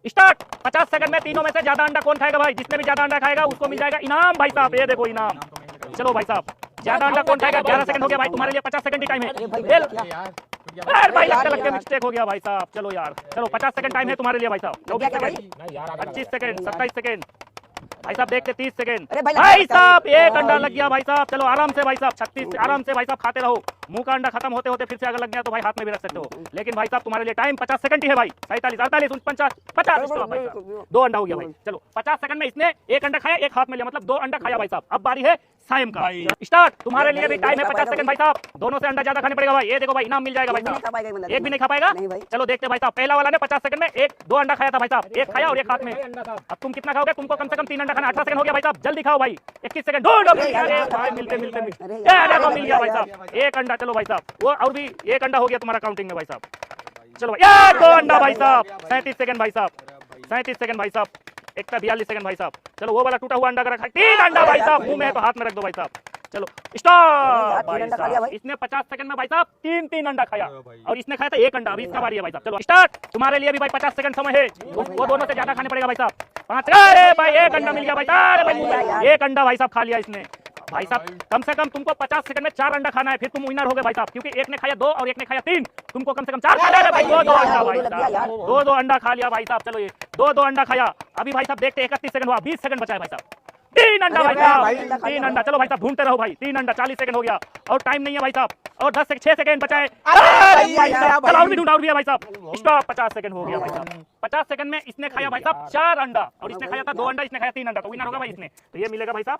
Start. 50 second में तीनों में से ज्यादा अंडा कौन खाएगा भाई? जिसने भी ज्यादा अंडा खाएगा उसको मिल जाएगा इनाम भाई साहब। ये देखो इनाम। चलो भाई साहब, ज्यादा अंडा कौन खाएगा? 11 सेकंड हो गया भाई, तुम्हारे लिए 50 सेकंड ही टाइम है। अरे भाई लगता है मिस्टेक हो गया भाई साहब। चलो यार, चलो 50 सेकंड टाइम है तुम्हारे लिए भाई साहब। 24 सेकंड, 25 सेकंड, 27 सेकंड भाई साहब, देखते 30 सेकंड भाई साहब। एक अंडा लग गया भाई साहब। चलो आराम से भाई साहब, 36 आराम से भाई साहब खाते रहो। मुंह का अंडा खत्म होते होते फिर से अगर लग गया तो भाई हाथ में भी रख सकते हो। लेकिन भाई साहब तुम्हारे लिए टाइम 50 सेकंड ही है भाई। 47, 48, 49, 50 भाई साहब। 2 अंडा हो गया भाई। चलो 50 सेकंड में इसने एक अंडा खाया, एक हाथ में लिया, मतलब 2 अंडा खाया भाई साहब। अब बारी है साइम का। स्टार्ट। तुम्हारे लिए भी टाइम है 50 सेकंड भाई साहब। दोनों से अंडा ज्यादा खाने पड़ेगा भाई। ये देखो भाई इनाम मिल जाएगा भाई साहब। एक भी नहीं खा पाएगा। चलो देखते भाई साहब। पहला वाला ने 50 सेकंड में 2 अंडा खाया था भाई साहब। एक खाया और एक हाथ में। अब तुम कितना खाओगे? तुमको कम से कम 3 अंडा खाना। 18 सेकंड हो गया भाई साहब, जल्दी खाओ भाई। 21 सेकंड। अरे भाई मिलते मिल गया भाई साहब। एक अंडा। चलो भाई साहब, वो और भी एक अंडा हो गया तुम्हारा काउंटिंग में भाई साहब। चलो भाई 2 अंडा भाई साहब। 37 सेकंड भाई साहब। 37 सेकंड भाई साहब। 42 सेकंड भाई साहब। चलो वो वाला टूटा हुआ अंडा रखा। 3 अंडा भाई साहब। मुंह में है तो हाथ में रख दो भाई साहब। चलो स्टॉप भाई साहब। इसने 50 सेकंड में भाई साहब 3 अंडा खाया और इसने खाया था 1 अंडा। अभी इसका बारी है भाई साहब। चलो स्टार्ट। तुम्हारे लिए भी भाई 50 सेकंड समय है। वो दोनों से ज्यादा खाने पड़ेगा भाई साहब। 5। अरे भाई 1 अंडा मिल गया भाई साहब। अरे भाई 1 अंडा भाई साहब खा लिया इसने भाई साहब। कम से कम तुमको 50 सेकंड में 4 अंडा खाना है, फिर तुम विनर हो गए भाई साहब। क्योंकि एक ने खाया 2 और एक ने खाया 3। तुमको कम से कम 4 खाना है भाई। 2 अंडा भाई साहब। 2 अंडा खा लिया भाई साहब। चलो ये 2 अंडा खाया। अभी भाई साहब देखते 31 सेकंड हुआ, 20 सेकंड बचा है भाई साहब। 3 अंडा भाई साहब। 3 अंडा। चलो भाई साहब ढूंढते रहो भाई। 3 अंडा। 40 सेकंड हो गया और टाइम नहीं है भाई साहब। और 6 सेकंड बचा है भाई साहब। चलो और भी ढूंढा और भी है भाई साहब। स्टॉप। 50 सेकंड हो गया भाई साहब। 50 सेकंड में इसने खाया भाई साहब 4 अंडा और इसने खाया था 2 अंडा। इसने खाया 3 अंडा, तो विनर होगा भाई इसने। तो ये मिलेगा भाई साहब।